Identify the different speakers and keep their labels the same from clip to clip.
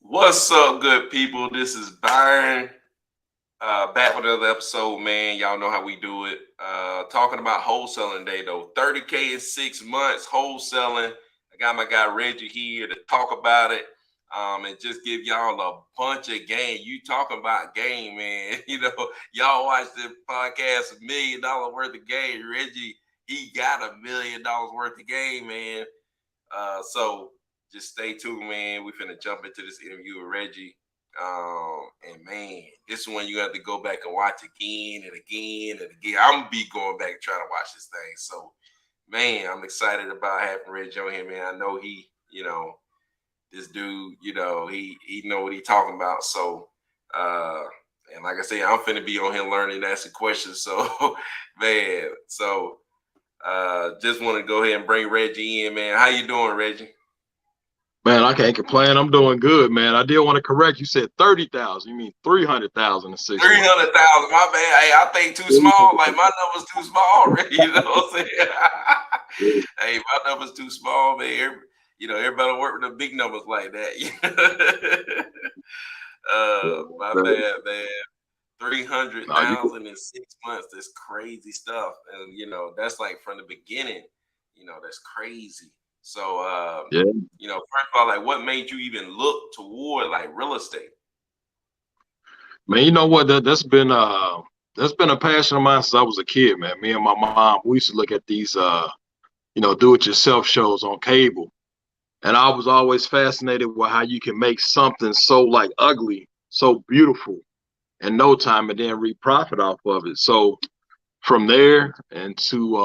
Speaker 1: What's up, good people? This is Byron. Back with another episode, man. Y'all know how we do it. Talking about wholesaling day, though. 30K in 6 months, wholesaling. I got my guy Reggie here to talk about it. And just give y'all a bunch of game. You talking about game, man. Y'all watch the podcast, $1 million worth of game. Reggie, he got $1 million worth of game, man. So just stay tuned, man. We finna jump into this interview with Reggie. And man, this one you have to go back and watch again and again and again. I'm gonna be going back and trying to watch this thing. So, man, I'm excited about having Reggie on here, man. I know he, this dude, he know what he talking about. So, and like I said, I'm finna be on here learning, asking questions. So, man, just want to go ahead and bring Reggie in, man. How you doing, Reggie?
Speaker 2: Man, I can't complain. I'm doing good, man. I did want to correct. You said 30,000. You mean 300,000 in 6 months.
Speaker 1: 300,000. My bad. Hey, I think too small. Like my number's too small already. You know what I'm saying? Hey, my number's too small, man. Everybody work with the big numbers like that. My bad, man. 300,000 in 6 months. That's crazy stuff. And that's like from the beginning. That's crazy. So, first of all, like, what made you even look toward like real estate?
Speaker 2: Man, you know what? That's been a passion of mine since I was a kid, man. Me and my mom, we used to look at these, do-it-yourself shows on cable, and I was always fascinated with how you can make something so like ugly, so beautiful in no time, and then reap profit off of it. So from there into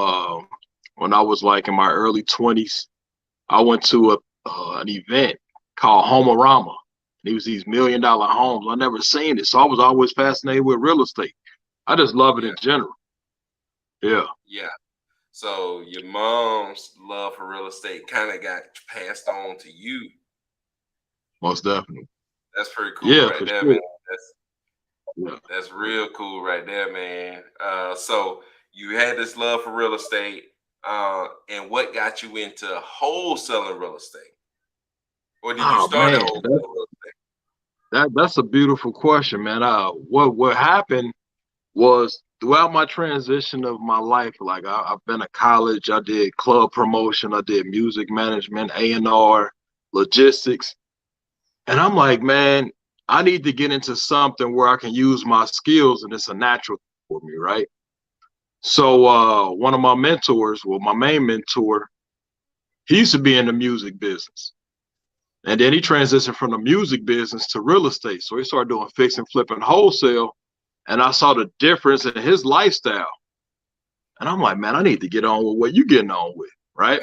Speaker 2: when I was like in my early 20s. I went to an event called Homerama. It was these $1 million homes. I never seen it, so I was always fascinated with real estate. I just love it in general. Yeah.
Speaker 1: Yeah. So your mom's love for real estate kind of got passed on to you.
Speaker 2: Most definitely.
Speaker 1: That's pretty cool, right there, man. That's real cool, right there, man. So you had this love for real estate. And what got you into wholesaling real estate? Or did you start at wholesaling real estate?
Speaker 2: That's a beautiful question, man. What happened was throughout my transition of my life, like I've been to college, I did club promotion, I did music management, A&R, logistics. And I'm like, man, I need to get into something where I can use my skills and it's a natural for me, right? So one of my mentors, my main mentor, he used to be in the music business. And then he transitioned from the music business to real estate. So he started doing fix and flip and wholesale. And I saw the difference in his lifestyle. And I'm like, man, I need to get on with what you're getting on with, right?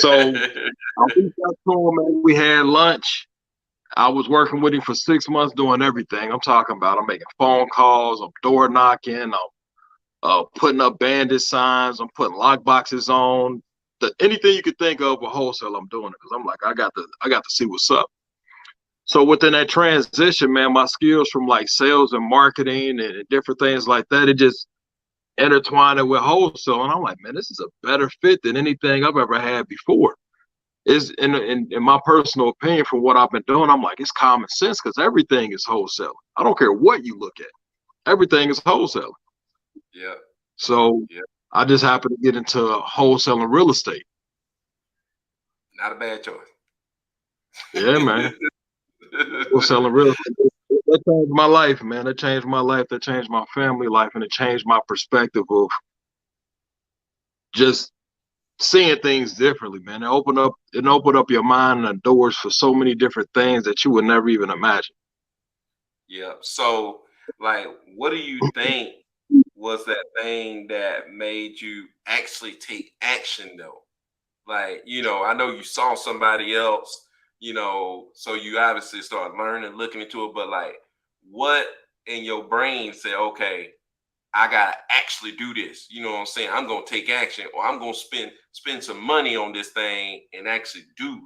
Speaker 2: So I reached out to him, man. We had lunch. I was working with him for 6 months doing everything. I'm talking about I'm making phone calls, I'm door knocking, I'm putting up bandit signs, I'm putting lock boxes on, anything you could think of with wholesale, I'm doing it because I'm like, I got to see what's up. So within that transition, man, my skills from like sales and marketing and different things like that, it just intertwined it with wholesale. And I'm like, man, this is a better fit than anything I've ever had before. Is in my personal opinion, from what I've been doing, I'm like, it's common sense because everything is wholesale. I don't care what you look at. Everything is wholesale.
Speaker 1: Yeah.
Speaker 2: So I just happened to get into wholesaling real estate.
Speaker 1: Not a bad choice.
Speaker 2: Yeah, man. Wholesaling real estate. That changed my life, man. That changed my life. That changed my family life, and it changed my perspective of just seeing things differently, man. It opened up your mind and doors for so many different things that you would never even imagine.
Speaker 1: Yeah. So, like, what do you think was that thing that made you actually take action, though? Like, I know you saw somebody else, so you obviously started learning, looking into it, but like, what in your brain said, okay, I gotta actually do this? You know what I'm saying? I'm gonna take action, or I'm gonna spend some money on this thing and actually do.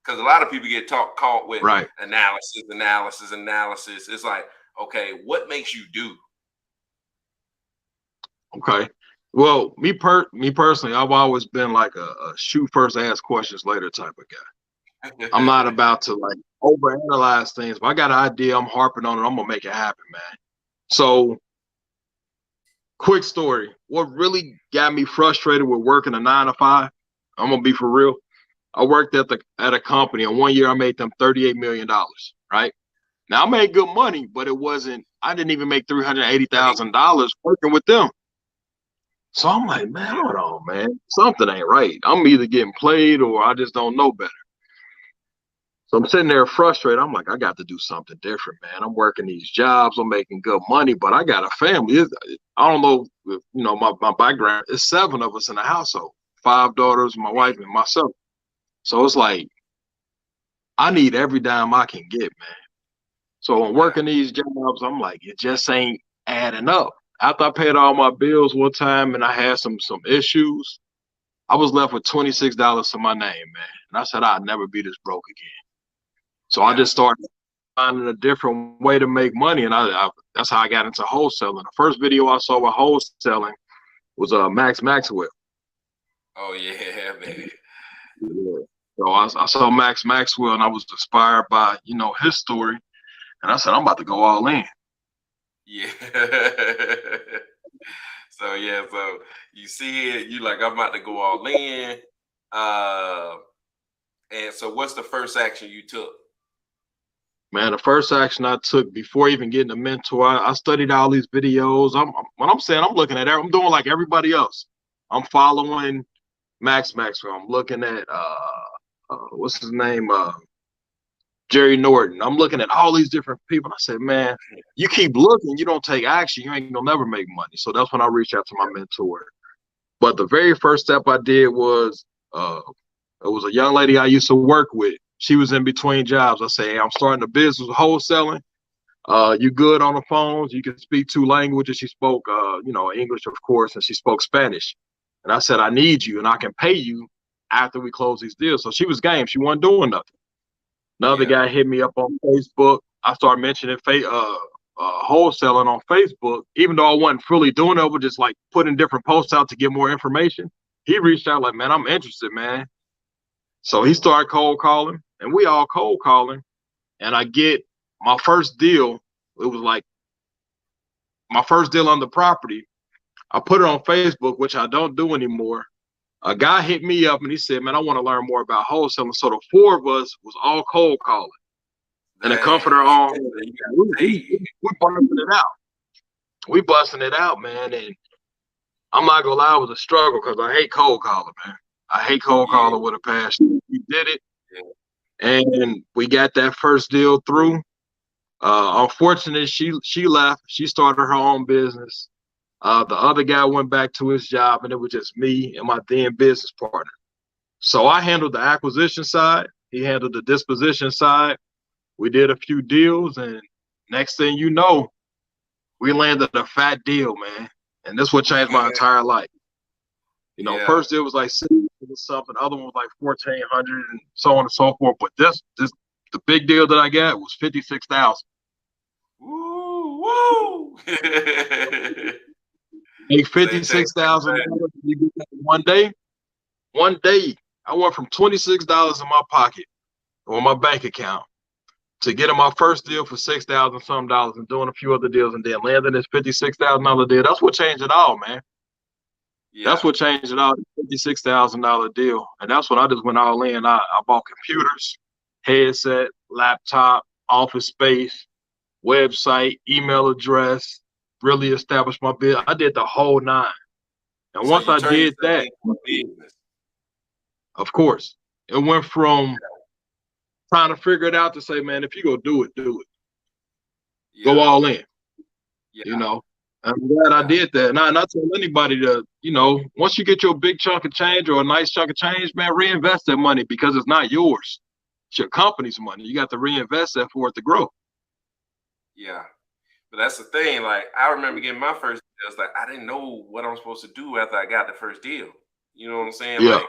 Speaker 1: Because a lot of people get caught with analysis. It's like, okay, what makes you do?
Speaker 2: Okay. Well, me personally, I've always been like a shoot first, ask questions later type of guy. I'm not about to like overanalyze things. If I got an idea, I'm harping on it. I'm gonna make it happen, man. So, quick story. What really got me frustrated with working a 9 to 5? I'm gonna be for real. I worked at a company, and 1 year I made them $38 million. Right now, I made good money, but it wasn't. I didn't even make $380,000 working with them. So I'm like, man, hold on, man. Something ain't right. I'm either getting played or I just don't know better. So I'm sitting there frustrated. I'm like, I got to do something different, man. I'm working these jobs. I'm making good money, but I got a family. I don't know if, my background. It's 7 of us in the household, 5 daughters, my wife, and myself. So it's like, I need every dime I can get, man. So I'm
Speaker 1: Yeah.
Speaker 2: working these jobs. I'm like, it just ain't adding up. After I paid all my bills one time and I had some issues, I was left with $26 to my name, man. And I said, I'd never be this broke again. So I
Speaker 1: Yeah.
Speaker 2: just started finding a different way to make money. And I that's how I got into wholesaling. The first video I saw with wholesaling was Max Maxwell.
Speaker 1: Oh yeah, man.
Speaker 2: Yeah. So I saw Max Maxwell and I was inspired by, his story. And I said, I'm about to go all in.
Speaker 1: Yeah. So yeah, so you see it, you like, I'm about to go all in. Uh, and so what's the first action you took?
Speaker 2: Man, the first action I took before even getting a mentor, I studied all these videos. When I'm saying I'm looking at I'm doing like everybody else. I'm following Max Maxwell. I'm looking at what's his name? Jerry Norton. I'm looking at all these different people. I said, man, you keep looking, you don't take action, you ain't gonna never make money. So that's when I reached out to my mentor. But the very first step I did was it was a young lady I used to work with. She was in between jobs. I said, hey, I'm starting a business of wholesaling. You good on the phones? You can speak 2 languages. She spoke, English, of course, and she spoke Spanish. And I said, I need you, and I can pay you after we close these deals. So she was game. She wasn't doing nothing. Another
Speaker 1: Yeah.
Speaker 2: guy hit me up on Facebook. I started mentioning wholesaling on Facebook, even though I wasn't fully doing it. I was just like putting different posts out to get more information. He reached out like, man, I'm interested, man. So he started cold calling, and we all cold calling. And I get my first deal. It was like my first deal on the property. I put it on Facebook, which I don't do anymore. A guy hit me up and he said, man, I want to learn more about wholesaling. So the 4 of us was all cold calling. And the
Speaker 1: Dang.
Speaker 2: comforter on,
Speaker 1: You got
Speaker 2: we
Speaker 1: paid.
Speaker 2: busting it out. We busting it out, man. And I'm not gonna lie, it was a struggle because I hate cold calling, man. I hate cold
Speaker 1: Yeah.
Speaker 2: calling with a passion. We did it,
Speaker 1: Yeah.
Speaker 2: and we got that first deal through. Unfortunately, she left. She started her own business. The other guy went back to his job, and it was just me and my then business partner. So I handled the acquisition side. He handled the disposition side. We did a few deals, and next thing you know, we landed a fat deal, man. And this what changed my entire life.
Speaker 1: Yeah.
Speaker 2: First deal was like 600 something, other one was like 1,400, and so on and so forth. But this the big deal that I got was 56,000.
Speaker 1: Woo, woo.
Speaker 2: Hey,
Speaker 1: So they changed
Speaker 2: $56,000 one day. One day, I went from $26 in my pocket or my bank account to getting my first deal for 6,000 some dollars and doing a few other deals and then landing this $56,000 deal. That's what changed it all, man. That's
Speaker 1: Yeah.
Speaker 2: what changed it all. $56,000 deal, and that's when I just went all in. I bought computers, headset, laptop, office space, website, email address. Really established my business. I did the whole 9. And
Speaker 1: So
Speaker 2: once
Speaker 1: you
Speaker 2: I
Speaker 1: turn
Speaker 2: did
Speaker 1: yourself
Speaker 2: that,
Speaker 1: into a business.
Speaker 2: of course, it went from trying to figure it out to say, man, if you go do it, do it. Go
Speaker 1: Yeah.
Speaker 2: all in, you
Speaker 1: Yeah.
Speaker 2: know. I'm glad I
Speaker 1: Yeah.
Speaker 2: did that. And I tell anybody to, once you get your big chunk of change or a nice chunk of change, man, reinvest that money because it's not yours. It's your company's money. You got to reinvest that for it to grow.
Speaker 1: Yeah. But that's the thing. Like, I remember getting my first deal. It's like I didn't know what I'm supposed to do after I got the first deal. You know what I'm saying?
Speaker 2: Yeah.
Speaker 1: Like,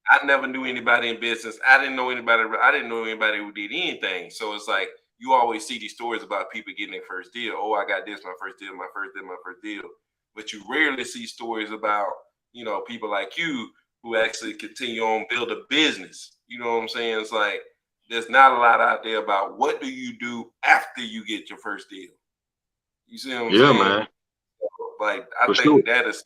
Speaker 1: I never knew anybody in business. I didn't know anybody. I didn't know anybody who did anything. So it's like you always see these stories about people getting their first deal. Oh, I got this, my first deal, my first deal, my first deal. But you rarely see stories about, people like you who actually continue on build a business. You know what I'm saying? It's like there's not a lot out there about what do you do after you get your first deal. You see what I'm
Speaker 2: Yeah,
Speaker 1: saying?
Speaker 2: man,
Speaker 1: Like, I
Speaker 2: for sure.
Speaker 1: think that's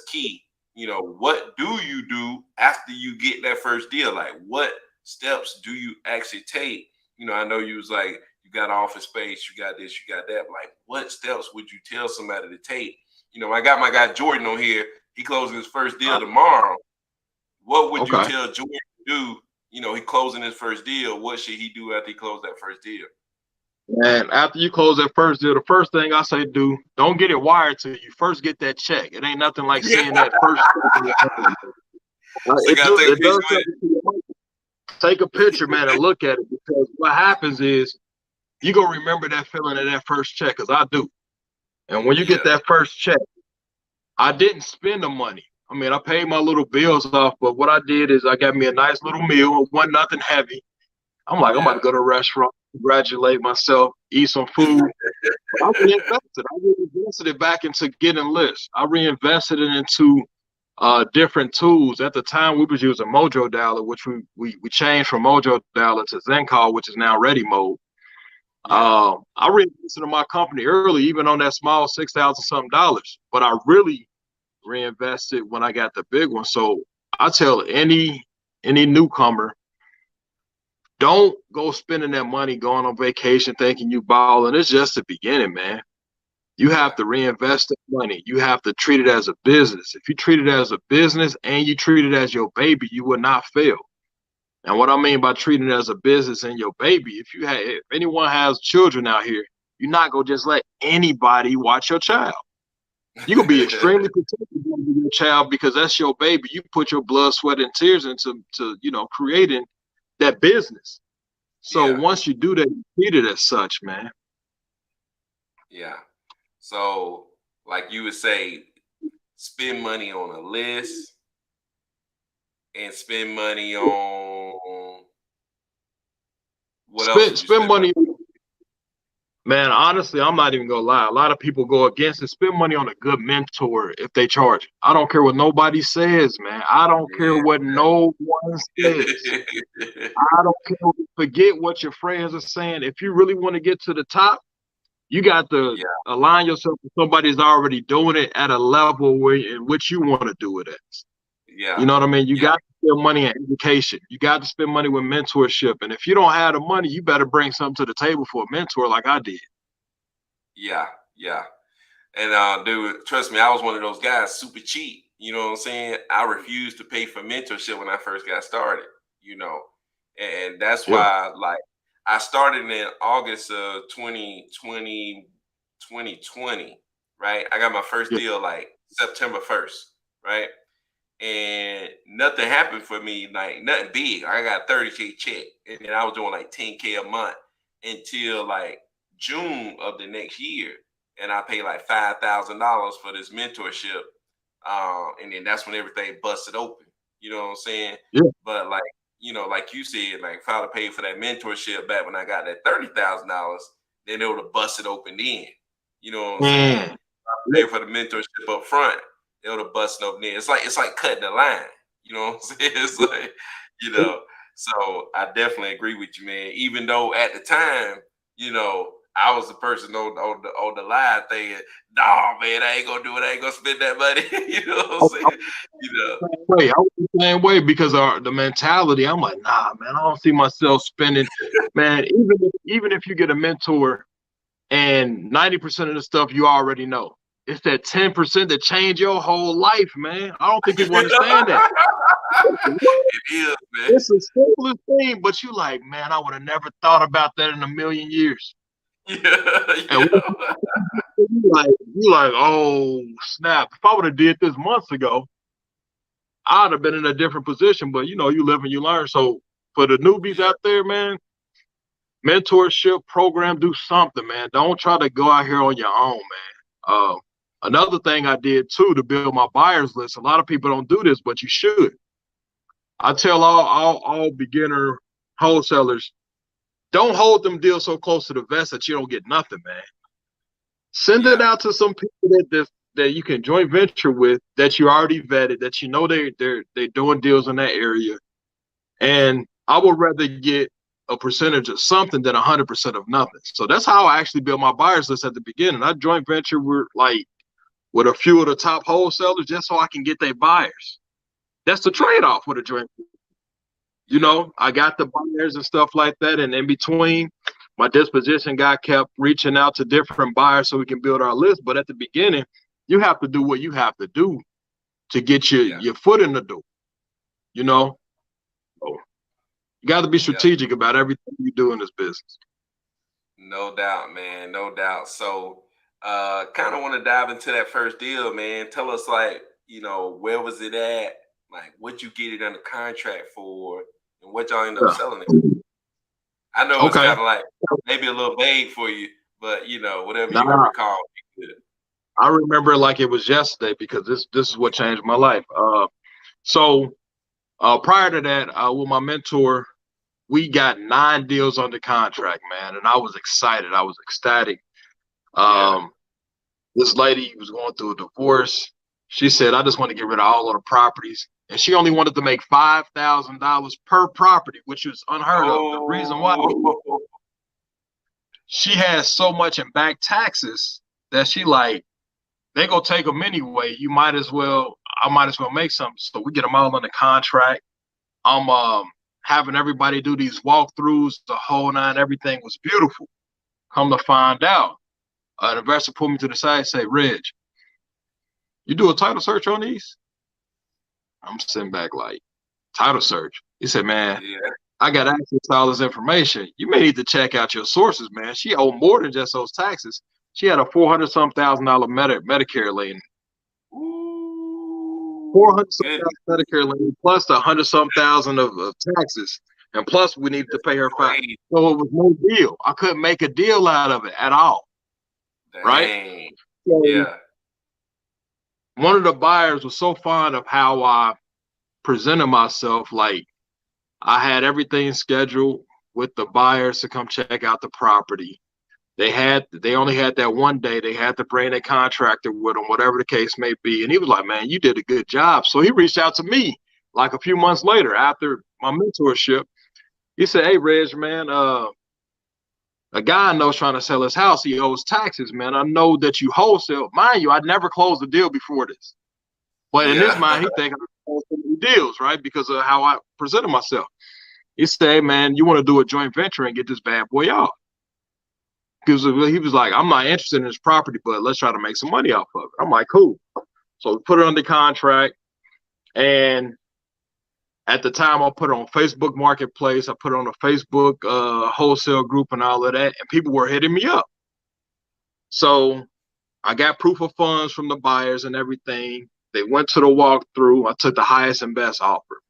Speaker 1: key. What do you do after you get that first deal? Like, what steps do you actually take? I know you was like, you got office space, you got this, you got that. Like, what steps would you tell somebody to take? I got my guy Jordan on here. He closing his first deal tomorrow. What would you
Speaker 2: Okay.
Speaker 1: tell Jordan to do? He closing his first deal. What should he do after he closed that first deal?
Speaker 2: And after you close that first deal, the first thing I say do, don't get it wired to you. First get that check. It ain't nothing like
Speaker 1: Yeah.
Speaker 2: seeing that first check.
Speaker 1: So you gotta take a
Speaker 2: It does
Speaker 1: picture of it.
Speaker 2: something to your mind. Take a picture, man, and look at it, because what happens is you gonna remember that feeling of that first check, because I do. And when you get
Speaker 1: Yeah.
Speaker 2: that first check, I didn't spend the money. I mean, I paid my little bills off, but what I did is I got me a nice little meal. It wasn't nothing heavy. I'm like, I'm about to
Speaker 1: Yeah.
Speaker 2: go to a restaurant, congratulate myself, eat some food. But I reinvested. I reinvested it back into getting lists. I reinvested it into different tools. At the time, we was using Mojo Dialer, which we changed from Mojo Dialer to Zencall, which is now Ready Mode.
Speaker 1: Yeah.
Speaker 2: I reinvested in my company early, even on that small $6,000 something dollars. But I really reinvested when I got the big one. So I tell any newcomer, don't go spending that money going on vacation thinking you balling. It's just the beginning, man. You
Speaker 1: Yeah.
Speaker 2: have to reinvest the money. You have to treat it as a business. If you treat it as a business and you treat it as your baby, you will not fail. And what I mean by treating it as a business and your baby, if anyone has children out here, you're not gonna just let anybody watch your child. You're gonna be extremely protective of your child, because that's your baby. You put your blood, sweat, and tears into creating that business. So
Speaker 1: Yeah.
Speaker 2: once you do that, you treat it as such, man.
Speaker 1: Yeah. So, like you would say, spend money on a list and spend money on what else would you
Speaker 2: Spend
Speaker 1: spend money?
Speaker 2: money. Man, honestly, I'm not even gonna lie. A lot of people go against it. Spend money on a good mentor if they charge it. I don't care what nobody says, man. I don't care
Speaker 1: Yeah.
Speaker 2: what no one says. I don't care. Forget what your friends are saying. If you really want to get to the top, you got to
Speaker 1: Yeah.
Speaker 2: align yourself with somebody who's already doing it at a level in which you want to do it at. You
Speaker 1: Yeah.
Speaker 2: know what I mean? You
Speaker 1: Yeah.
Speaker 2: got to spend money on education. You got to spend money with mentorship. And if you don't have the money, you better bring something to the table for a mentor like I did.
Speaker 1: Yeah. Yeah. And dude, trust me, I was one of those guys, super cheap. You know what I'm saying? I refused to pay for mentorship when I first got started. You know, and that's
Speaker 2: Yeah.
Speaker 1: why, like, I started in August of 2020, right? I got my first
Speaker 2: Yeah.
Speaker 1: deal like September 1st, right? And nothing happened for me, like nothing big. I got a 30K check, and then I was doing like 10K a month until like June of the next year, and I paid like $5,000 for this mentorship, and then that's when everything busted open. You know what I'm saying?
Speaker 2: Yeah.
Speaker 1: But like, like you said, like if I'd have paid for that mentorship back when I got that $30,000, then it would have busted open then. You know what I'm saying?
Speaker 2: Man.
Speaker 1: Pay for the mentorship up front, it would have busted open there. It's like cutting the line. You know what I'm saying? It's like, you know. So I definitely agree with you, man. Even though at the time, I was the person on the line thinking, "No, man, I ain't gonna do it. I ain't gonna spend that money." You know what I'm saying? You know.
Speaker 2: I was the same way, because of the mentality. I'm like, nah, man, I don't see myself spending. Man, even if you get a mentor and 90% of the stuff you already know, it's that 10% that change your whole life, man. I don't think people understand that.
Speaker 1: It is, man.
Speaker 2: It's the simplest thing, but you like, man, I would have never thought about that in a million years.
Speaker 1: Yeah,
Speaker 2: And
Speaker 1: yeah.
Speaker 2: you like, oh snap! If I would have did this months ago, I'd have been in a different position. But you live and you learn. So for the newbies out there, man, mentorship program, do something, man. Don't try to go out here on your own, man. Another thing I did too to build my buyers list. A lot of people don't do this, but you should. I tell all beginner wholesalers, don't hold them deals so close to the vest that you don't get nothing, man. Send it
Speaker 1: Yeah.
Speaker 2: out to some people that you can joint venture with, that you already vetted, that they're doing deals in that area. And I would rather get a percentage of something than 100% of nothing. So that's how I actually built my buyers list at the beginning. I joint venture with a few of the top wholesalers just so I can get their buyers. That's the trade-off with a joint venture. You know, I got the buyers and stuff like that. And in between, my disposition guy kept reaching out to different buyers so we can build our list. But at the beginning, you have to do what you have to do to get your foot in the door. You know, so you got to be strategic about everything you do in this business.
Speaker 1: No doubt, man. No doubt. So kind of want to dive into that first deal, man. Tell us, like, you know, where was it at? Like, what you get it under contract for, and what y'all end up selling it. I know it's kind of like maybe a little vague for you, but you know, whatever you can recall.
Speaker 2: I remember it like it was yesterday because this is what changed my life. So prior to that, with my mentor, we got 9 deals under contract, man, and I was excited. I was ecstatic. This lady was going through a divorce. She said, I just want to get rid of all of the properties. And she only wanted to make $5,000 per property, which was unheard of. The reason why, she has so much in back taxes that she like, they gonna take them anyway. I might as well make something. So we get them all under contract. I'm having everybody do these walkthroughs, the whole nine. Everything was beautiful. Come to find out, an investor pulled me to the side and say, Reg, you do a title search on these? I'm sitting back like, title search? He said, man, I got access to all this information. You may need to check out your sources, man. She owed more than just those taxes. She had a $400-some thousand Medicare lien. 400-some Medicare lien plus the 100-some thousand of taxes. And plus we needed to pay her $5. So it was no deal. I couldn't make a deal out of it at all. Dang. Right? So, one of the buyers was so fond of how I presented myself. Like, I had everything scheduled with the buyers to come check out the property. They only had that one day. They had to bring a contractor with them, whatever the case may be. And he was like, man, you did a good job. So he reached out to me like a few months later after my mentorship. He said, hey, Reg, man, a guy I know is trying to sell his house. He owes taxes, man. I know that you wholesale. Mind you, I'd never closed a deal before this. But in his mind, he thinking I closed so many deals, right? Because of how I presented myself. He said, hey, man, you want to do a joint venture and get this bad boy off. Because he was like, I'm not interested in this property, but let's try to make some money off of it. I'm like, cool. So we put it under contract. And at the time, I put it on Facebook Marketplace. I put it on a Facebook wholesale group and all of that. And people were hitting me up. So I got proof of funds from the buyers and everything. They went to the walkthrough. I took the highest and best offer,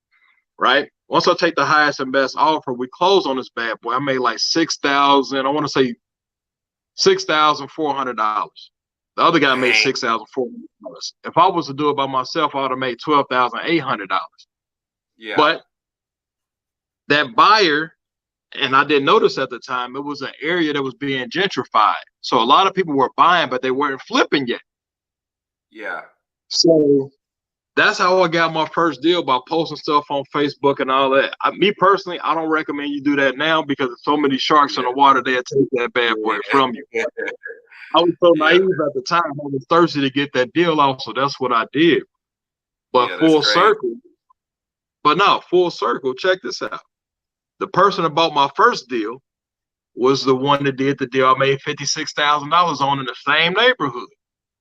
Speaker 2: right? Once I take the highest and best offer, we closed on this bad boy. I made like $6,000. I want to say $6,400. The other guy made $6,400. If I was to do it by myself, I would have made $12,800. Yeah. But that buyer, and I didn't notice at the time, it was an area that was being gentrified. So a lot of people were buying, but they weren't flipping yet. Yeah. So that's how I got my first deal, by posting stuff on Facebook and all that. Me personally, I don't recommend you do that now because there's so many sharks in the water, they'll take that bad boy from you. I was so naive at the time. I was thirsty to get that deal off, so that's what I did. But full circle. But no, full circle, check this out. The person that bought my first deal was the one that did the deal I made $56,000 on in the same neighborhood.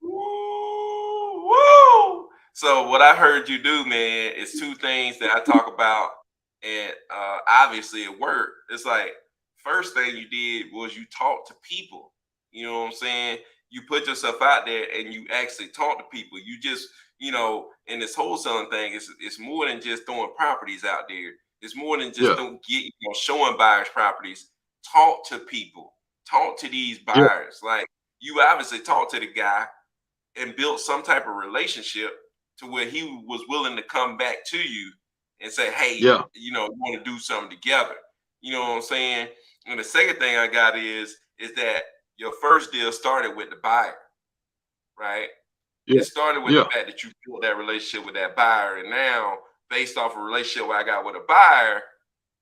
Speaker 1: Woo! So what I heard you do, man, is 2 things that I talk about, and obviously it worked. It's like, first thing you did was you talked to people. You know what I'm saying? You put yourself out there and you actually talk to people. You just, you know, in this wholesaling thing, it's more than just throwing properties out there. It's more than just showing buyers properties. Talk to people. Talk to these buyers. Like, you obviously talked to the guy and built some type of relationship to where he was willing to come back to you and say, hey, you know, we want to do something together. You know what I'm saying? And the second thing I got is that your first deal started with the buyer, right? It started with the fact that you built that relationship with that buyer. And now, based off a relationship I got with a buyer,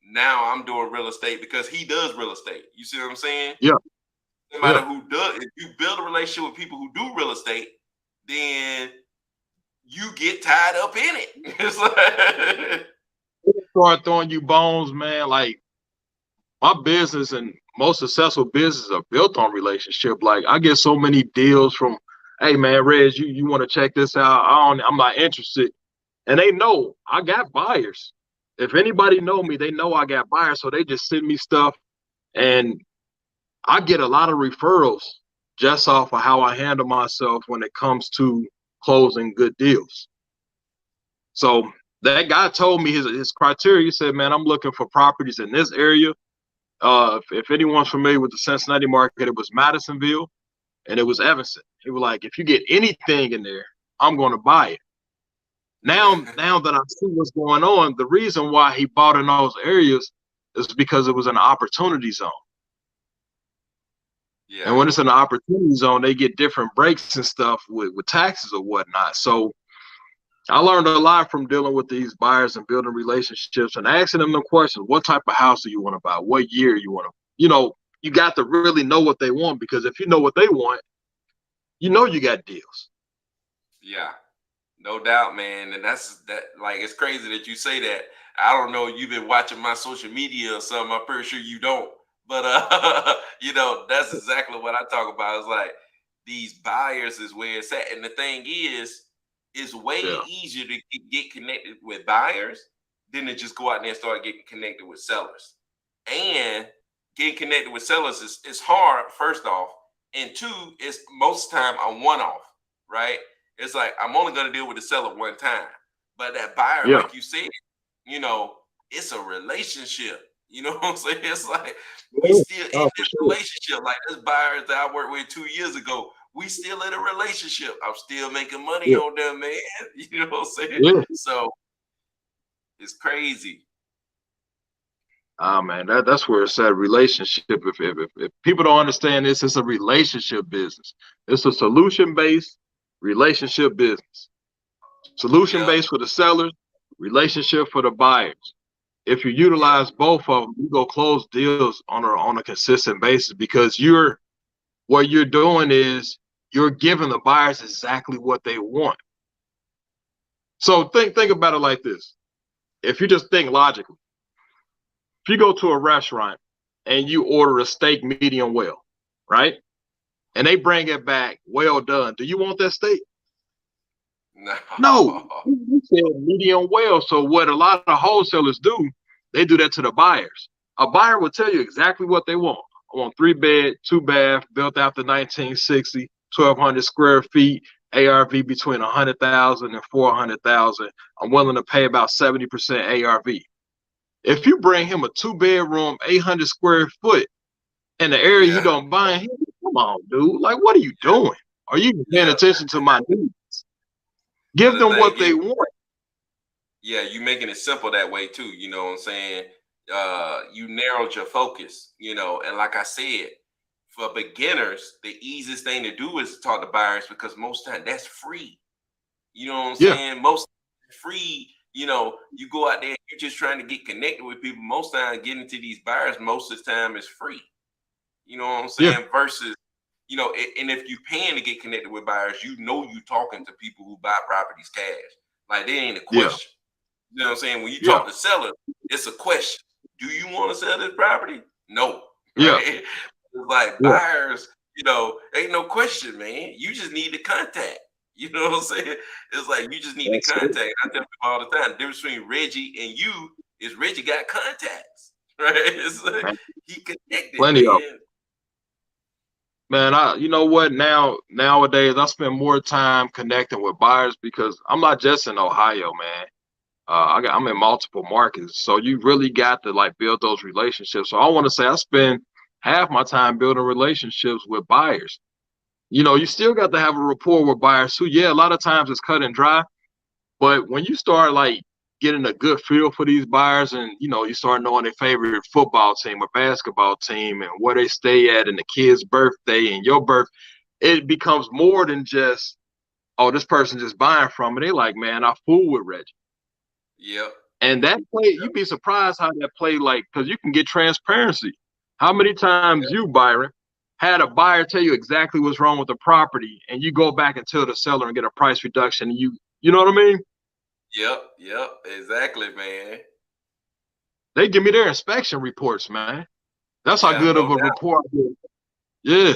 Speaker 1: now I'm doing real estate because he does real estate. You see what I'm saying?
Speaker 2: Yeah.
Speaker 1: Somebody who does, if you build a relationship with people who do real estate, then you get tied up in it. It's like,
Speaker 2: Start throwing you bones, man. Like my business and most successful businesses are built on relationship. Like I get so many deals from, hey man, Reg, you want to check this out? I'm not interested. And they know I got buyers. If anybody know me, they know I got buyers. So they just send me stuff, and I get a lot of referrals just off of how I handle myself when it comes to closing good deals. So that guy told me his criteria. He said, man, I'm looking for properties in this area. If anyone's familiar with the Cincinnati market, it was Madisonville and it was Evanston. He was like, if you get anything in there, I'm going to buy it. Now that I see what's going on, the reason why he bought in those areas is because it was an opportunity zone.
Speaker 1: yeah.
Speaker 2: And when it's an opportunity zone, they get different breaks and stuff with taxes or whatnot. So I learned a lot from dealing with these buyers and building relationships and asking them the questions. What type of house do you want to buy? What year you want to, you got to really know what they want, because if you know what they want, you got deals.
Speaker 1: Yeah, no doubt, man. And that's that. Like, it's crazy that you say that. I don't know. You've been watching my social media or something. I'm pretty sure you don't. But that's exactly what I talk about. It's like these buyers is where it's at. And the thing is, it's way easier to get connected with buyers than to just go out there and start getting connected with sellers. And getting connected with sellers is hard, first off. And two, it's most of the time a one-off, right? It's like I'm only going to deal with the seller one time. But that buyer, like you said, it's a relationship. You know what I'm saying? It's like we still in this relationship. Like this buyer that I worked with 2 years ago, we still in a relationship. I'm still making money on them, man. You know what I'm saying?
Speaker 2: Yeah.
Speaker 1: So it's crazy.
Speaker 2: Man, that's where it's at. Relationship. If people don't understand this, it's a relationship business. It's a solution-based relationship business. Solution-based for the sellers, relationship for the buyers. If you utilize both of them, you go close deals on a consistent basis, because what you're doing is you're giving the buyers exactly what they want. So think about it like this. If you just think logically, if you go to a restaurant and you order a steak medium well, right? And they bring it back well done, do you want that steak? No, you said medium well. So what a lot of wholesalers do, they do that to the buyers. A buyer will tell you exactly what they want. I want 3-bed, 2-bath, built after 1960, 1,200 square feet, ARV between 100,000 and 400,000. I'm willing to pay about 70% ARV. If you bring him a 2-bedroom, 800 square foot in the area you don't buy, come on, dude. Like, what are you doing? Are you paying attention to my needs? Give them what they want.
Speaker 1: Yeah, you making it simple that way too. You know what I'm saying? You narrowed your focus, and like I said, for beginners, the easiest thing to do is talk to buyers, because most of the time that's free. You know what I'm saying? Most free, you go out there, you're just trying to get connected with people. Most of the time getting to these buyers, most of the time is free. You know what I'm saying? Versus, and if you're paying to get connected with buyers, you talking to people who buy properties cash. Like, they ain't a question. You know what I'm saying? When you talk to sellers, it's a question. Do you want to sell this property? No. Right? It's like buyers, ain't no question, man. You just need the contact. You know what I'm saying? It's like you just need the contact. I tell people all the time, the difference between Reggie and you is Reggie got contacts. Right? It's like he connected.
Speaker 2: Plenty of them. Man, you know what? Nowadays, I spend more time connecting with buyers, because I'm not just in Ohio, man. I'm in multiple markets, so you really got to build those relationships. So I want to say I spend half my time building relationships with buyers. You still got to have a rapport with buyers who, a lot of times it's cut and dry. But when you start getting a good feel for these buyers, and you start knowing their favorite football team or basketball team and where they stay at and the kid's birthday and your birth, it becomes more than just, oh, this person just buying from me. They like, man, I fool with Reggie.
Speaker 1: Yep.
Speaker 2: And that play, you'd be surprised how that play, like, because you can get transparency. How many times you, Byron, had a buyer tell you exactly what's wrong with the property, and you go back and tell the seller and get a price reduction, and you know what I mean?
Speaker 1: Yep, exactly, man.
Speaker 2: They give me their inspection reports, man. That's how
Speaker 1: Yeah,
Speaker 2: good of
Speaker 1: no
Speaker 2: a
Speaker 1: doubt.
Speaker 2: report I get. Yeah,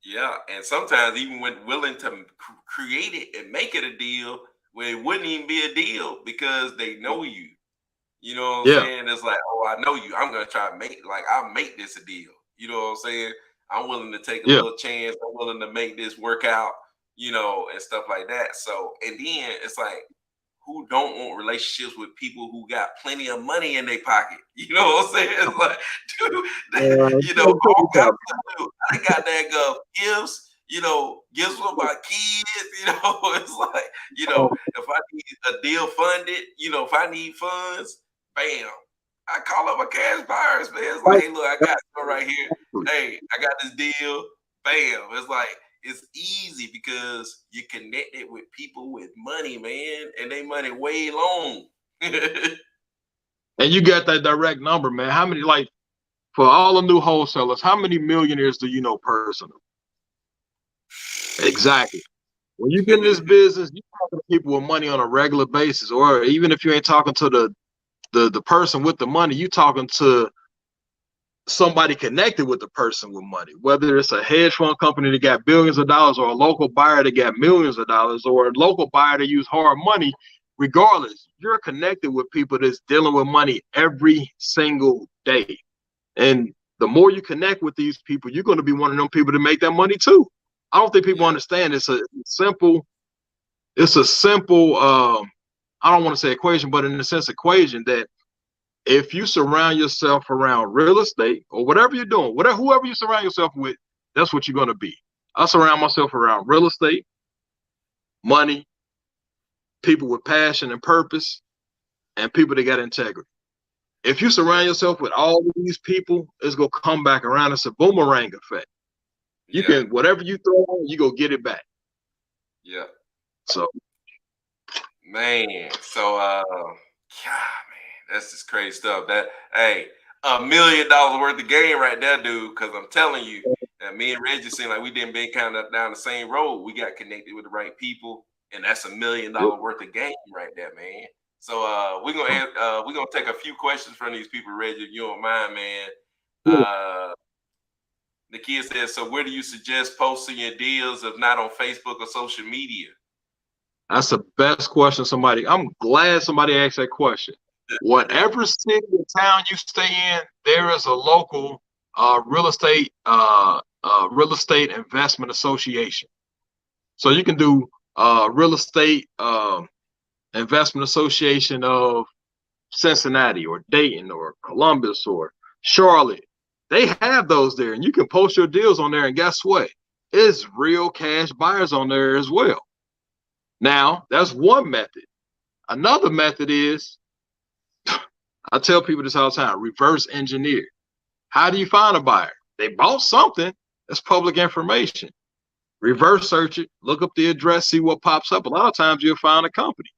Speaker 1: Yeah, and sometimes even when willing to create it and make it a deal where it wouldn't even be a deal because they know you. You know what I'm
Speaker 2: yeah,
Speaker 1: saying? It's like, oh, I know you. I'm gonna try to make like I'll make this a deal. You know what I'm saying? I'm willing to take a
Speaker 2: yeah.
Speaker 1: little chance. I'm willing to make this work out. You know, and stuff like that. So, and then it's like, who don't want relationships with people who got plenty of money in their pocket? You know what I'm saying? It's like, dude, you know, all kind of people. I got that gifts. You know, gifts for my kids. You know, it's like, you know, if I need a deal funded, you know, if I need funds, bam, I call up my cash buyers, man. It's like, hey, look, I got some right here. Hey, I got this deal. Bam. It's like it's easy because you're connected with people with money, man, and they money way long.
Speaker 2: And you got that direct number, man. How many, like, for all the new wholesalers, how many millionaires do you know personally? Exactly. When you get in this business, you talking to people with money on a regular basis, or even if you ain't talking to the person with the money, you talking to somebody connected with the person with money, whether it's a hedge fund company that got billions of dollars, or a local buyer that got millions of dollars, or a local buyer that use hard money. Regardless, you're connected with people that's dealing with money every single day. And the more you connect with these people, you're going to be one of them people to make that money too. I don't think people
Speaker 1: Yeah,
Speaker 2: understand it's a simple I don't want to say equation, but in a sense equation that if you surround yourself around real estate or whatever you're doing, whoever you surround yourself with, that's what you're going to be. I surround myself around real estate, money, people with passion and purpose, and people that got integrity. If you
Speaker 1: yeah,
Speaker 2: surround yourself with all of these people, it's going to come back around. It's a boomerang effect. You
Speaker 1: yeah,
Speaker 2: can, whatever you throw on, you go get it back.
Speaker 1: yeah.
Speaker 2: So
Speaker 1: Man. So God, man, that's just crazy stuff. That hey, $1 million worth of game right there, dude. Because I'm telling you, that me and Reggie seem like we didn't been kind of down the same road. We got connected with the right people, and that's $1 million worth of game right there, man. So we're gonna take a few questions from these people, Reggie, if you don't mind, man. Uh the kid says, so where do you suggest posting your deals if not on Facebook or social media?
Speaker 2: that's the best question I'm glad somebody asked that question.
Speaker 1: Yeah,
Speaker 2: Whatever city or town you stay in, there is a local real estate investment association. So you can do real estate investment association of Cincinnati or Dayton or Columbus or Charlotte. They have those there, and you can post your deals on there. And guess what? It's real cash buyers on there as well. Now, that's one method. Another method is, I tell people this all the time, reverse engineer. How do you find a buyer? They bought something. That's public information. Reverse search it, look up the address, see what pops up. A lot of times you'll find a company.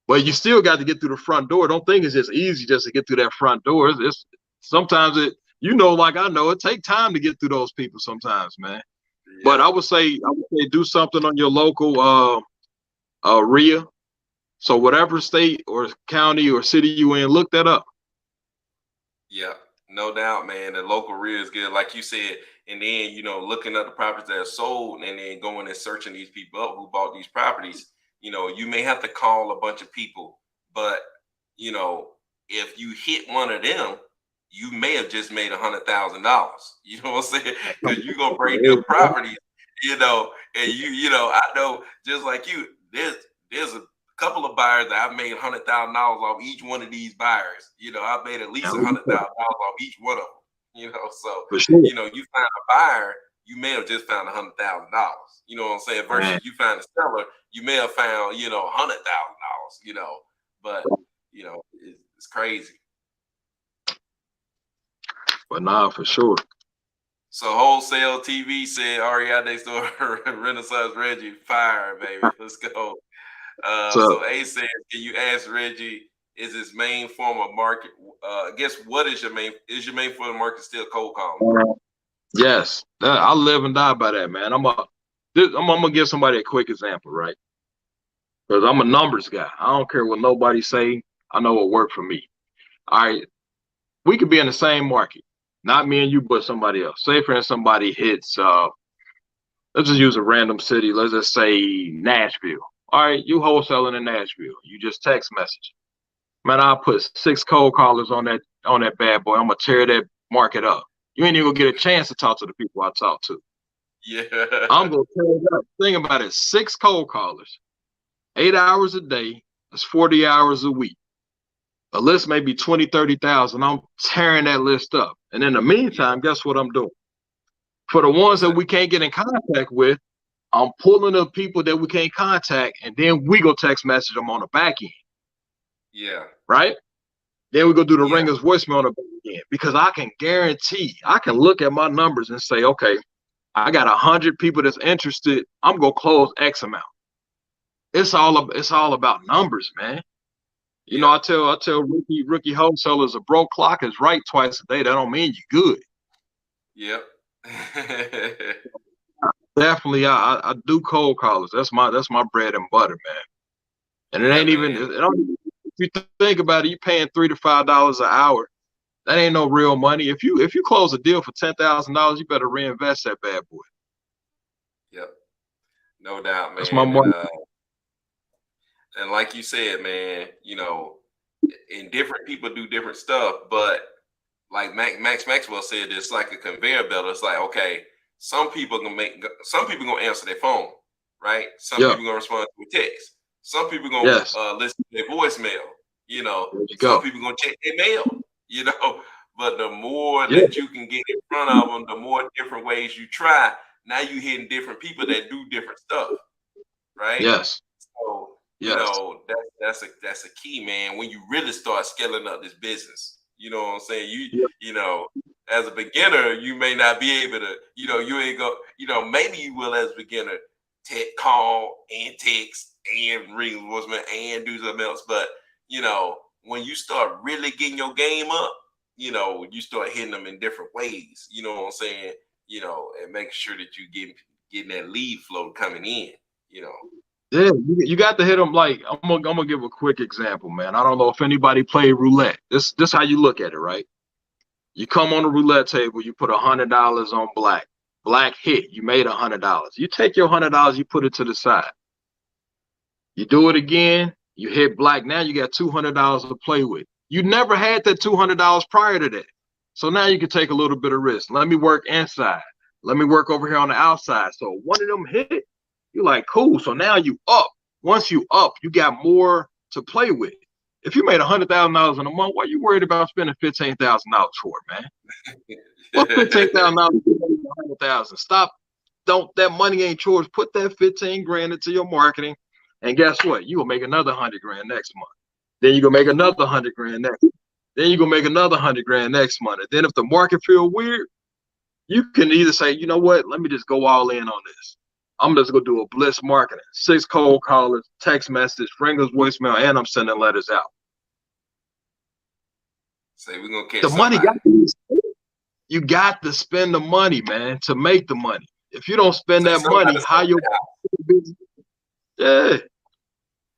Speaker 2: But you still got to get through the front door. Don't think it's just easy just to get through that front door. It's sometimes like I know, it take time to get through those people sometimes, man. But
Speaker 1: yeah.
Speaker 2: I would say do something on your local RIA. So whatever state or county or city you in, look that up.
Speaker 1: Yeah, no doubt, man. The local real is good, like you said. And then, you know, looking at the properties that are sold and then going and searching these people up who bought these properties, you know, you may have to call a bunch of people, but, you know, if you hit one of them, you may have just made $100,000. You know what I'm saying? Because you're gonna bring them properties, you know, and you know, I know just like you, there's a couple of buyers that I've made $100,000 off each one of these buyers. You know, I've made at least $100,000 off each one of them. You know, so
Speaker 2: For sure.
Speaker 1: you know, you find a buyer, you may have just found $100,000. You know what I'm saying?
Speaker 2: Man.
Speaker 1: Versus you find a seller, you may have found $100,000. You know, but you know, it's crazy.
Speaker 2: But nah, for sure.
Speaker 1: So Wholesale TV said Ariade store Renaissance Reggie fire, baby. Let's go.
Speaker 2: So
Speaker 1: So A says, can you ask Reggie is his main form of market. I guess what is your main form of market still cold calling?
Speaker 2: Yes, I live and die by that, man. I'm gonna give somebody a quick example, right? Because I'm a numbers guy. I don't care what nobody say. I know what worked for me. All right, we could be in the same market, not me and you, but somebody else. Say for instance, somebody hits. Let's just use a random city. Let's just say Nashville. All right, you wholesaling in Nashville. You just text message. Man, I'll put 6 cold callers on that bad boy. I'm gonna tear that market up. You ain't even gonna get a chance to talk to the people I talk to.
Speaker 1: Yeah.
Speaker 2: I'm gonna tear it up. Think about it: 6 cold callers, 8 hours a day. That's 40 hours a week. A list may be 20, 30,000. I'm tearing that list up. And in the meantime, guess what I'm doing? For the ones that we can't get in contact with, I'm pulling the people that we can't contact, and then we go text message them on the back end.
Speaker 1: Yeah.
Speaker 2: Right? Then we go do the ringer's voicemail on the back end, because I can guarantee, I can look at my numbers and say, okay, I got 100 people that's interested. I'm gonna close X amount. It's all about numbers, man. You know, I tell rookie wholesalers, a broke clock is right twice a day. That don't mean you good.
Speaker 1: Yep.
Speaker 2: Definitely, I do cold callers. That's my bread and butter, man. And it ain't even. If you think about it, you paying $3 to $5 an hour. That ain't no real money. If you close a deal for $10,000, you better reinvest that bad boy.
Speaker 1: Yep. No doubt, man.
Speaker 2: That's my money.
Speaker 1: And like you said, man, you know, and different people do different stuff, but like Max Maxwell said, it's like a conveyor belt. It's like, okay, some people gonna answer their phone, right? Some people gonna respond to a text. Some people gonna listen to their voicemail. You know, some people gonna check their mail. You know, but the more that you can get in front of them, the more different ways you try. Now you hitting different people that do different stuff, right?
Speaker 2: Yes.
Speaker 1: So you know that's a key, man. When you really start scaling up this business, you know what I'm saying? You know, as a beginner, you may not be able to. You know, you ain't go. You know, maybe you will as a beginner. Call and text and ring voicemail and do something else, but you know, when you start really getting your game up, you know, you start hitting them in different ways. You know what I'm saying? You know, and making sure that you getting that lead flow coming in. You know.
Speaker 2: Yeah, you got to hit them. Like I'm gonna give a quick example, man. I don't know if anybody played roulette. This how you look at it, right? You come on the roulette table, you put $100 on black. Black hit, you made $100. You take your $100, you put it to the side. You do it again, you hit black. Now you got $200 to play with. You never had that $200 prior to that. So now you can take a little bit of risk. Let me work inside. Let me work over here on the outside. So one of them hit, you're like, cool. So now you up. Once you up, you got more to play with. If you made $100,000 in a month, why are you worried about spending $15,000 for it, man? What's $15,000 for $100,000? Stop. That money ain't yours. Put that 15 grand into your marketing. And guess what? You will make another 100 grand next month. Then you're gonna make another 100 grand next month. Then you're gonna make another 100 grand next month. And then if the market feel weird, you can either say, you know what, let me just go all in on this. I'm just gonna do a blitz marketing. 6 cold callers, text message, ringers voicemail, and I'm sending letters out.
Speaker 1: Say we're gonna catch
Speaker 2: the money. You got to spend the money, man, to make the money. If you don't spend that money, how you? Yeah.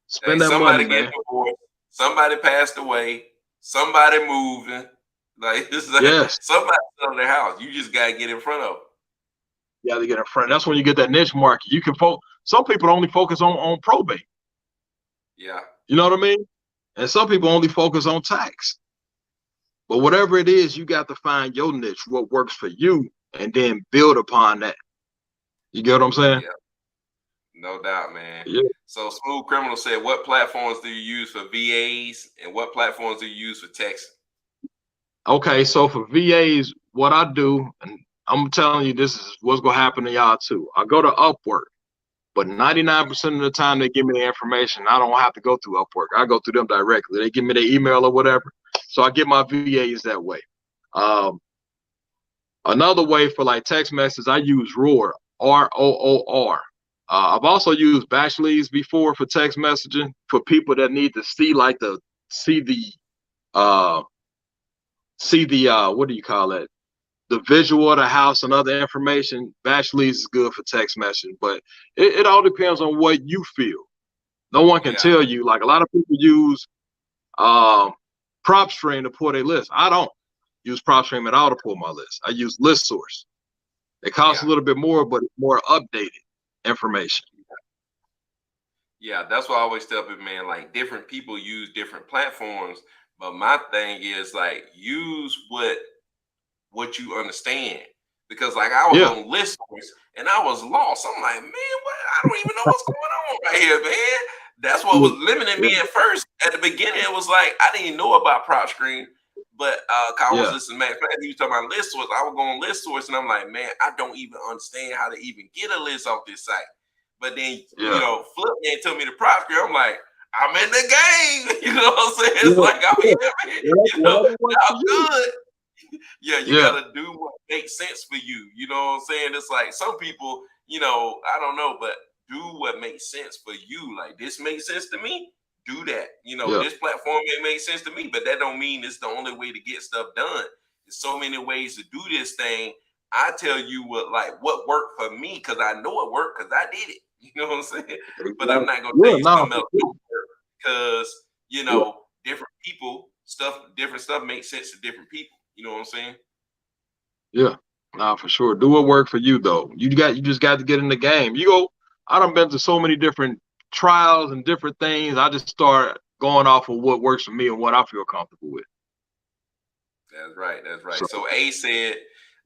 Speaker 2: Spend that money, man.
Speaker 1: Divorced, somebody passed away, somebody moving. Like this is somebody selling their house. You just gotta get in front of them.
Speaker 2: You gotta get in front. That's when you get that niche market. You can some people only focus on probate.
Speaker 1: Yeah.
Speaker 2: You know what I mean? And some people only focus on tax. But whatever it is, you got to find your niche, what works for you, and then build upon that. You get what I'm saying?
Speaker 1: Yeah. No doubt, man.
Speaker 2: Yeah.
Speaker 1: So Smooth Criminal said, what platforms do you use for VAs and what platforms do you use for texting?
Speaker 2: Okay, so for VAs, what I do, and I'm telling you, this is what's going to happen to y'all too. I go to Upwork, but 99% of the time they give me the information. I don't have to go through Upwork. I go through them directly. They give me their email or whatever. So I get my VAs that way. Another way for like text messages, I use Roar, ROOR. I've also used Batchleads before for text messaging for people that need to see like the see the what do you call it? The visual of the house and other information. Batch leads is good for text messaging, but it all depends on what you feel. No one can
Speaker 1: Yeah.
Speaker 2: tell you. Like a lot of people use PropStream to pull their list. I don't use PropStream at all to pull my list. I use ListSource. It costs
Speaker 1: Yeah.
Speaker 2: a little bit more, but it's more updated information.
Speaker 1: Yeah, that's what I always tell people, man. Like different people use different platforms, but my thing is like use what you understand. Because like I was
Speaker 2: Yeah,
Speaker 1: on list source and I was lost. I'm like, man, what? I don't even know what's going on right here, man. That's what
Speaker 2: yeah,
Speaker 1: was limiting
Speaker 2: yeah,
Speaker 1: me at first. At the beginning, it was like I didn't know about prop screen, but I was
Speaker 2: yeah,
Speaker 1: listening to Matt Flat, he was talking about list source. I was going list source, and I'm like, man, I don't even understand how to even get a list off this site. But then
Speaker 2: yeah,
Speaker 1: Flip Man told me the prop screen. I'm like, I'm in the game. You know what I'm saying? It's
Speaker 2: yeah,
Speaker 1: like I'm
Speaker 2: yeah.
Speaker 1: here.
Speaker 2: Whatever works for
Speaker 1: Now
Speaker 2: you.
Speaker 1: good. Yeah, you
Speaker 2: Yeah,
Speaker 1: gotta do what makes sense for you. You know what I'm saying? It's like some people, I don't know, but do what makes sense for you. Like this makes sense to me, do that.
Speaker 2: yeah,
Speaker 1: This platform may make sense to me, but that don't mean it's the only way to get stuff done. There's so many ways to do this thing. I tell you what worked for me because I know it worked because I did it. You know what I'm saying? But I'm
Speaker 2: exactly.
Speaker 1: not gonna tell
Speaker 2: Yeah,
Speaker 1: you
Speaker 2: no,
Speaker 1: something else don't work because
Speaker 2: yeah,
Speaker 1: different people different stuff makes sense to different people. You know what I'm saying?
Speaker 2: yeah, nah, for sure. Do what work for you though. You just got to get in the game. I done been to so many different trials and different things. I just start going off of what works for me and what I feel comfortable with.
Speaker 1: That's right. That's right.
Speaker 2: So
Speaker 1: So A said,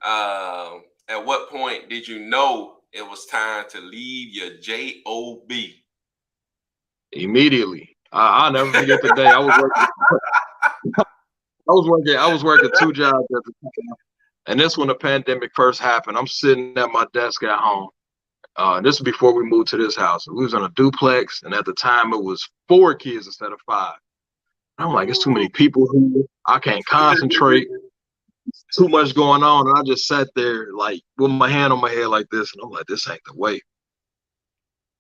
Speaker 1: at what point did you know it was time to leave your job?
Speaker 2: immediately, I'll never forget the day I was working two jobs at the time. And this when the pandemic first happened. I'm sitting at my desk at home. This is before we moved to this house. We was in a duplex, and at the time it was 4 kids instead of 5. I'm like, it's too many people here. I can't concentrate. Too much going on. And I just sat there like with my hand on my head like this. And I'm like, this ain't the way.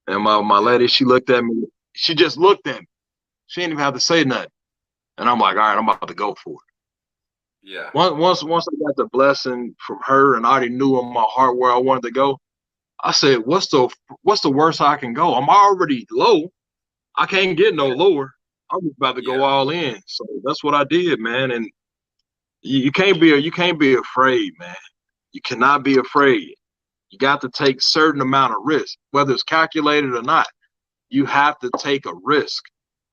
Speaker 2: And my
Speaker 1: Yeah,
Speaker 2: lady, she looked at me. She just looked at me. She didn't even have to say nothing. And I'm like, all right, I'm about to go for it.
Speaker 1: yeah,
Speaker 2: Once I got the blessing from her and I already knew in my heart where I wanted to go, I said, what's the worst I can go? I'm already low. I can't get no
Speaker 1: yeah,
Speaker 2: lower. I'm just about to
Speaker 1: yeah,
Speaker 2: go all in. So that's what I did, man. And you can't be afraid, man. You cannot be afraid. You got to take certain amount of risk, whether it's calculated or not. You have to take a risk,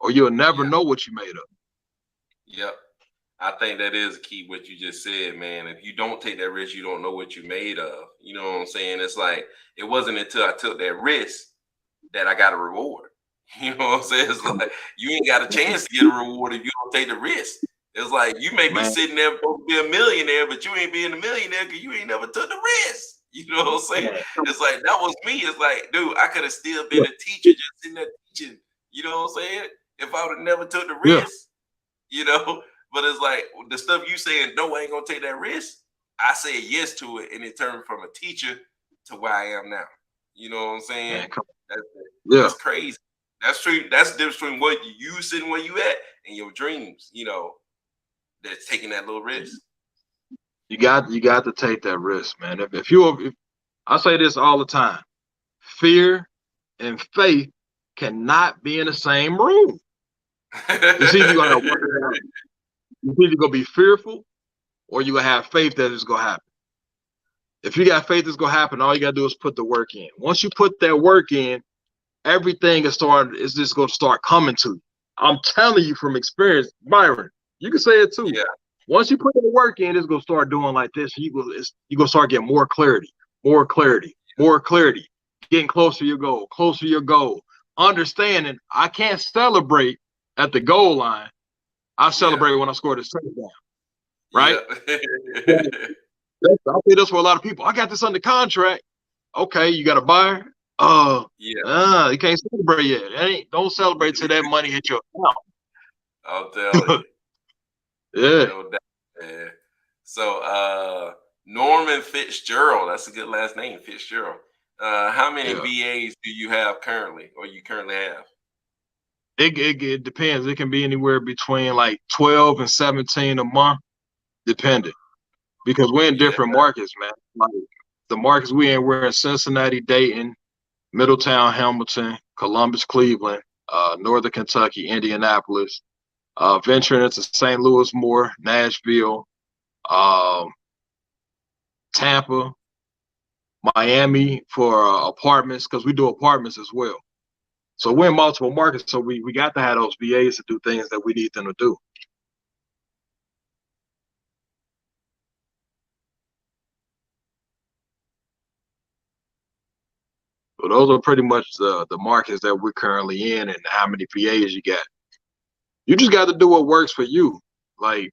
Speaker 2: or you'll never
Speaker 1: yeah,
Speaker 2: know what you made of.
Speaker 1: yep. I think that is key what you just said, man. If you don't take that risk, you don't know what you made of. You know what I'm saying? It's like it wasn't until I took that risk that I got a reward. You know what I'm saying? It's like you ain't got a chance to get a reward if you don't take the risk. It's like you may be
Speaker 2: Man,
Speaker 1: sitting there supposed to be a millionaire, but you ain't being a millionaire because you ain't never took the risk. You know what I'm saying?
Speaker 2: man,
Speaker 1: It's like that was me. It's like, dude, I could have still been
Speaker 2: yeah,
Speaker 1: a teacher just sitting there teaching. You know what I'm saying? If I would have never took the
Speaker 2: yeah,
Speaker 1: risk, you know. But it's like the stuff you saying, no, I ain't gonna take that risk. I said yes to it, and it turned from a teacher to where I am now. You know what I'm saying?
Speaker 2: man, come
Speaker 1: That's
Speaker 2: on. Yeah,
Speaker 1: that's crazy. That's true. That's the difference between what you sitting where you at and your dreams. That's taking that little risk.
Speaker 2: you got to take that risk, man. If I say this all the time, fear and faith cannot be in the same room. It's either you're gonna work it out. It's either gonna be fearful or you're gonna have faith that it's gonna happen. If you got faith it's gonna happen, all you gotta do is put the work in. Once you put that work in, everything is just gonna start coming to you. I'm telling you from experience, Byron. You can say it too.
Speaker 1: Yeah,
Speaker 2: Once you put the work in, it's gonna start doing like this. You gonna start getting more clarity, more clarity, more clarity. Getting closer to your goal, closer to your goal. Understanding I can't celebrate at the goal line. I
Speaker 1: yeah,
Speaker 2: celebrate when I score the touchdown, right?
Speaker 1: yeah,
Speaker 2: I think that's for a lot of people. I got this under contract. Okay, you got a buyer.
Speaker 1: yeah.
Speaker 2: You can't celebrate yet. Don't celebrate till that money hit your
Speaker 1: I'm telling
Speaker 2: account.
Speaker 1: you,
Speaker 2: Yeah,
Speaker 1: no doubt, man. So, Norman Fitzgerald, that's a good last name, Fitzgerald. How many
Speaker 2: yeah.
Speaker 1: VAs do you have currently, or you currently have?
Speaker 2: It depends. It can be anywhere between like 12 and 17 a month, depending. Because we're in
Speaker 1: Yeah.
Speaker 2: different markets, man. Like the markets we're in Cincinnati, Dayton, Middletown, Hamilton, Columbus, Cleveland, Northern Kentucky, Indianapolis, venturing into St. Louis more, Nashville, um, Tampa, Miami for apartments, because we do apartments as well. So we're in multiple markets, so we got to have those VAs to do things that we need them to do. So those are pretty much the markets that we're currently in and how many VAs you got. You just got to do what works for you. Like,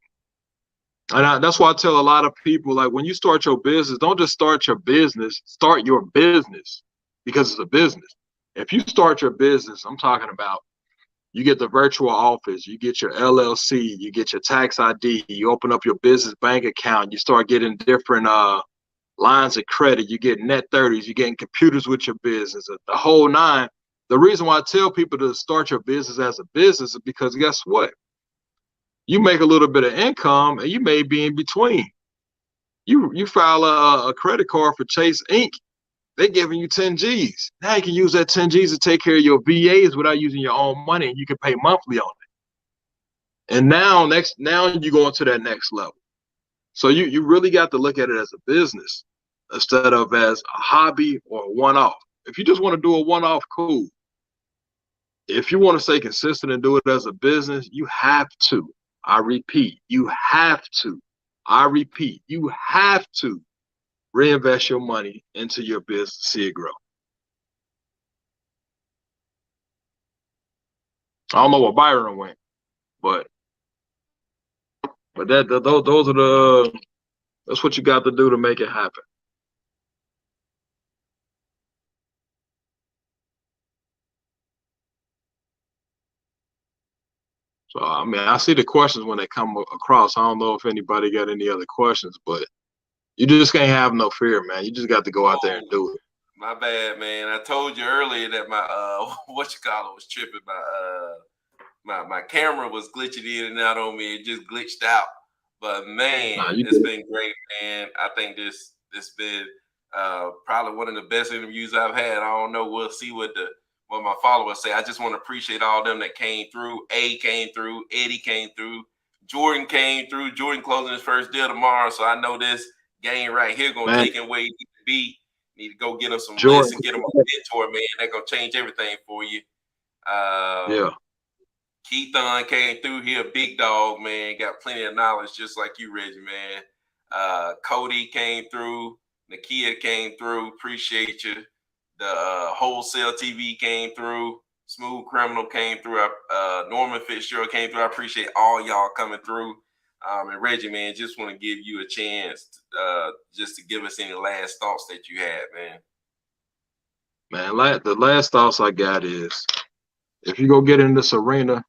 Speaker 2: that's why I tell a lot of people, like, when you start your business, don't just start your business, start your business because it's a business. If you start your business, I'm talking about you get the virtual office, you get your LLC, you get your tax ID, you open up your business bank account, you start getting different lines of credit, you get net 30s, you're getting computers with your business, the whole nine. The reason why I tell people to start your business as a business is because guess what? You make a little bit of income and you may be in between. You file a credit card for Chase Inc. They're giving you 10 G's. Now you can use that 10 G's to take care of your VAs without using your own money, and you can pay monthly on it. And now you go into that next level. So you really got to look at it as a business instead of as a hobby or a one-off. If you just want to do a one-off, cool. If you want to stay consistent and do it as a business, you have to. I repeat, you have to. I repeat, you have to reinvest your money into your business, see it grow. I don't know where Byron went, but those are that's what you got to do to make it happen. So I mean, I see the questions when they come across. I don't know if anybody got any other questions, but you just can't have no fear, man. You just got to go out there and do it.
Speaker 1: My bad, man. I told you earlier that my was tripping. My camera was glitching in and out on me. It just glitched out. But man, it's been great, man. I think this been probably one of the best interviews I've had. I don't know. We'll see what my followers say. I just want to appreciate all them that came through. A came through, Eddie came through, Jordan came through. Jordan closing his first deal tomorrow, so I know this game right here gonna take him where he needs to be. Need to go get him some lists and get him a mentor, man. That's gonna change everything for you.
Speaker 2: Yeah.
Speaker 1: Keithon came through here, big dog, man. Got plenty of knowledge, just like you, Reggie, man. Cody came through. Nakia came through. Appreciate you. The Wholesale TV came through. Smooth Criminal came through. Norman Fitzgerald came through. I appreciate all y'all coming through. And Reggie, man, just want to give you a chance just to give us any last thoughts that you had, man.
Speaker 2: Man, the last thoughts I got is, if you go get in this arena,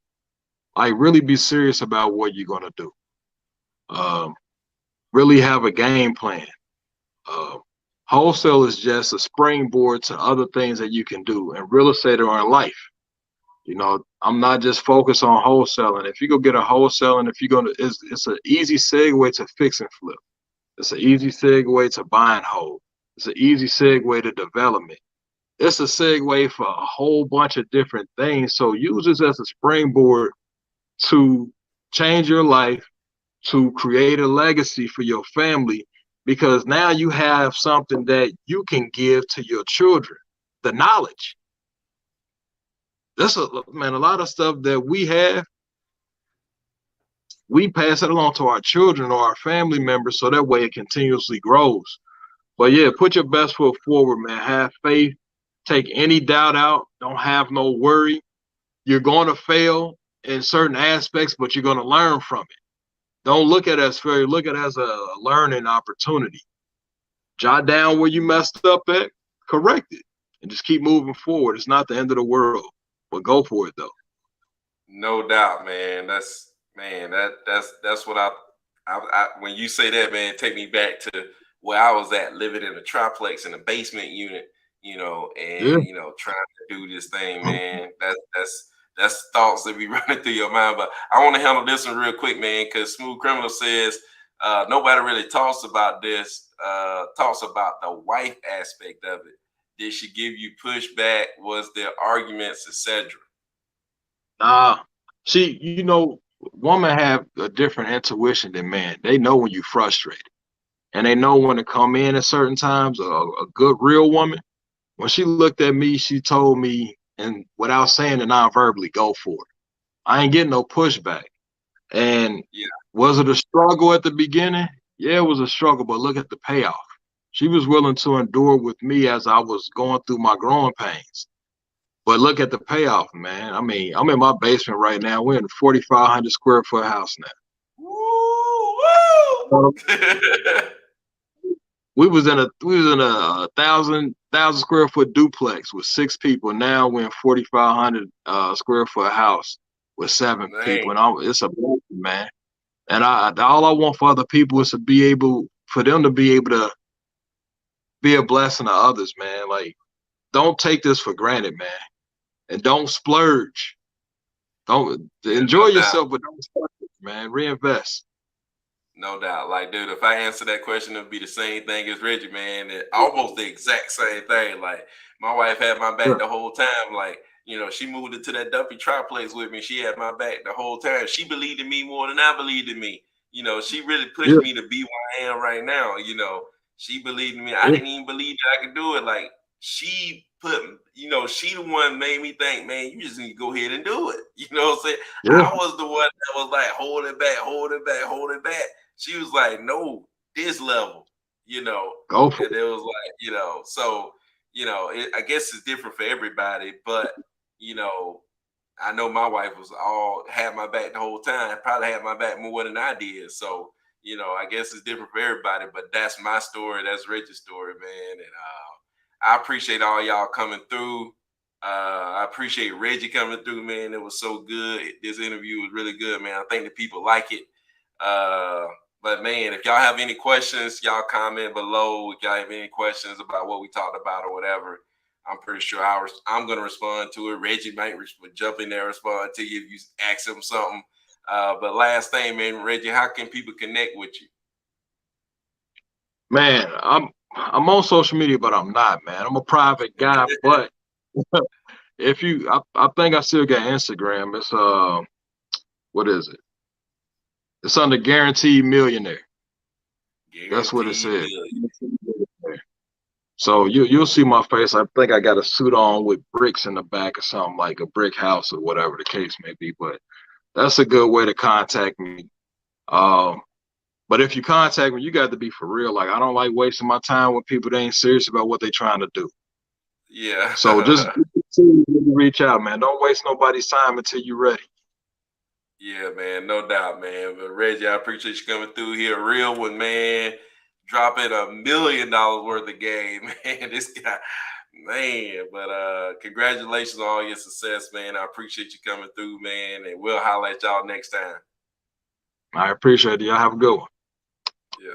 Speaker 2: like, really be serious about what you're gonna do. Really have a game plan. Wholesale is just a springboard to other things that you can do in real estate or in life. You know, I'm not just focused on wholesaling. If you go get a wholesaling, if you're gonna, it's an easy segue to fix and flip. It's an easy segue to buy and hold. It's an easy segue to development. It's a segue for a whole bunch of different things. So use this as a springboard to change your life, to create a legacy for your family, because now you have something that you can give to your children, the knowledge. Man, a lot of stuff that we have, we pass it along to our children or our family members, so that way it continuously grows. But yeah, put your best foot forward, man. Have faith. Take any doubt out. Don't have no worry. You're going to fail in certain aspects, but you're going to learn from it. Don't look at it as failure. Look at it as a learning opportunity. Jot down where you messed up at, correct it, and just keep moving forward. It's not the end of the world, but go for it though.
Speaker 1: No doubt, man. That's what I when you say that, man, take me back to where I was at, living in a triplex in a basement unit, and trying to do this thing, man. That's thoughts that be running through your mind. But I want to handle this one real quick, man, because Smooth Criminal says nobody really talks about this, talks about the wife aspect of it. Did she give you pushback? Was there arguments, etc.?
Speaker 2: Nah, women have a different intuition than men. They know when you're frustrated, and they know when to come in at certain times. A good real woman, when she looked at me, she told me, and without saying it non-verbally, go for it. I ain't getting no pushback. And
Speaker 1: Yeah,
Speaker 2: was it a struggle at the beginning? Yeah, it was a struggle, but look at the payoff. She was willing to endure with me as I was going through my growing pains. But look at the payoff, man. I mean, I'm in my basement right now. We're in a 4,500 square foot house now.
Speaker 1: woo,
Speaker 2: Um,
Speaker 1: woo.
Speaker 2: we was in a thousand square foot duplex with 6 people. Now we're in 4,500 square foot house with 7 people,
Speaker 1: Man,
Speaker 2: and it's a blessing, man. And all I want for other people is for them to be able to be a blessing to others, man. Like, don't take this for granted, man, and don't splurge. Don't
Speaker 1: yeah,
Speaker 2: enjoy
Speaker 1: no doubt.
Speaker 2: yourself, but don't splurge, man. Reinvest.
Speaker 1: No doubt. Like, dude, if I answer that question, it'd be the same thing as Reggie, man. Almost the exact same thing. Like, my wife had my back
Speaker 2: Yeah,
Speaker 1: the whole time. Like, she moved into that Duffy Truck place with me. She had my back the whole time. She believed in me more than I believed in me. She really pushed
Speaker 2: yeah,
Speaker 1: me to be where I am right now. She believed in me. I
Speaker 2: yeah,
Speaker 1: didn't even believe that I could do it. Like, she the one made me think, man, you just need to go ahead and do it. You know what I'm saying?
Speaker 2: yeah.
Speaker 1: I was the one that was like holding back, holding back, holding back. She was like, no, this level,
Speaker 2: Go for
Speaker 1: and it was like, so, I guess it's different for everybody, but, you know, I know my wife had my back the whole time, probably had my back more than I did. So, I guess it's different for everybody, but that's my story. That's Reggie's story, man. And I appreciate all y'all coming through. I appreciate Reggie coming through, man. It was so good. This interview was really good, man. I think the people like it. Uh, but man, if y'all have any questions, y'all comment below. If y'all have any questions about what we talked about or whatever, I'm pretty sure I'm going to respond to it. Reggie might jump in there and respond to you if you ask him something. But last thing, man, Reggie, how can people connect with you?
Speaker 2: Man, I'm on social media, but I'm not, man. I'm a private guy, but I think I still got Instagram. It's what is it? It's under Guaranteed Millionaire. That's what it
Speaker 1: Guaranteed
Speaker 2: says.
Speaker 1: million.
Speaker 2: So you'll see my face. I think I got a suit on with bricks in the back or something, like a brick house or whatever the case may be. But that's a good way to contact me. Um, but if you contact me, you got to be for real. Like, I don't like wasting my time with people that ain't serious about what they trying to do.
Speaker 1: Yeah.
Speaker 2: So just continue to reach out, man. Don't waste nobody's time until you're ready.
Speaker 1: Yeah, man, no doubt, man. But Reggie, I appreciate you coming through here. Real one, man. Dropping $1 million worth of game, man. This guy, man. But congratulations on all your success, man. I appreciate you coming through, man. And we'll holler at y'all next time.
Speaker 2: I appreciate it. Y'all have a good one.
Speaker 1: Yeah.